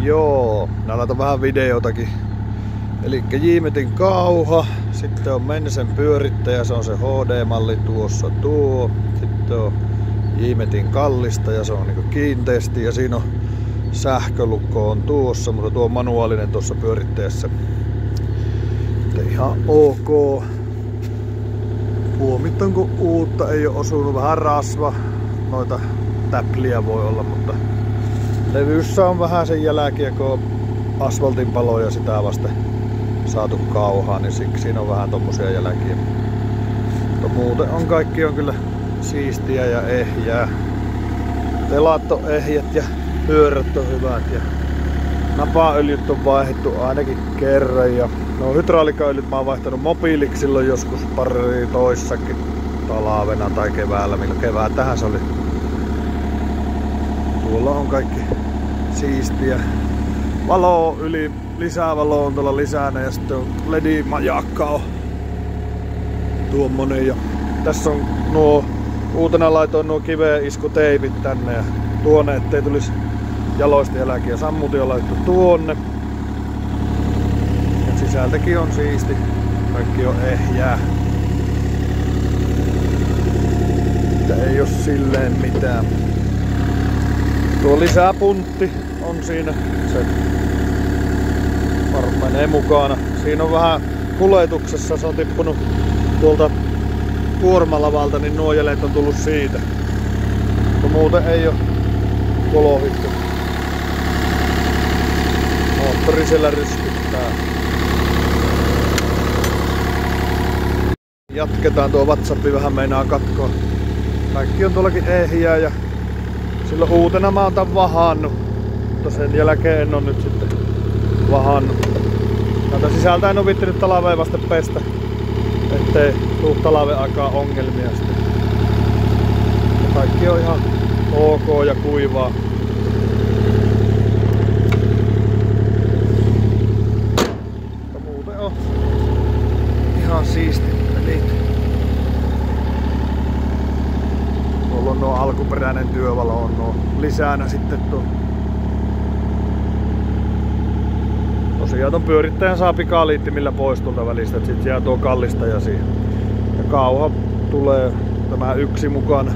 Joo, mä laitan vähän videotakin. Elikkä J-Metin kauha, sitten on Mensen pyörittäjä, se on se HD-malli tuossa tuo. Sitten on J-Metin kallista ja se on niinku kiinteästi ja siinä on sähkölukko on tuossa, mutta tuo on manuaalinen tuossa pyörittäjässä. Ihan ok. Puomit on kun uutta, ei ole osunut, vähän rasva. Noita täpliä voi olla, mutta levyssä on vähän sen jälkiä, kun on asfaltin paloja sitä vasten saatu kauhaa, niin siksi siinä on vähän tommosia jälkiä. Mutta muuten on kaikki on kyllä siistiä ja ehjää. Telat on ehjät ja pyörät on hyvät ja napaöljyt on vaihdettu ainakin kerran. Ja no hydraulikaöljyt mä oon vaihtanut mobiiliksi silloin joskus pari toissakin talvena tai keväällä, milloin keväätähän se oli. Tuolla on kaikki siistiä. Valo yli, lisää valoa on tuolla lisänä ja sitten on LED-majakka on tuommonen. Ja tässä on nuo, uutena laitoin nuo kiveen iskuteipit tänne ja tuonne, ettei tulisi jaloista jälkiä. Sammutin on laittu tuonne. Ja sisältäkin on siisti. Kaikki on ehjää. Että ei oo silleen mitään. Tuo lisäpuntti on siinä. Se varmaan menee mukana. Siinä on vähän kuljetuksessa. Se on tippunut tuolta kuormalavalta, niin nuo jäljet on tullut siitä. Mutta muuten ei oo kolohittu. Moottori siellä ryskyttää. Jatketaan, tuo WhatsApp vähän meinaa katkoa. Kaikki on tuollakin ehjää ja silloin uutena mä oon tän vahannut. Mutta sen jälkeen en oo nyt sitten vahannut. Tätä sisältä en oo viittinyt talveen vasta pestä, ettei tuu talven aikaa ongelmia sitten. Ja kaikki on ihan ok ja kuivaa. Mutta muuten on ihan siisti pelit. Tuolla on nuo alkuperäinen työvalo, on nuo lisänä sitten tuo. Tosiaan ton pyörittäjän saa pikaliittimillä pois tuolta välistä, että sit jää tuo kallista ja siihen. Ja kauha tulee tämä yksi mukana.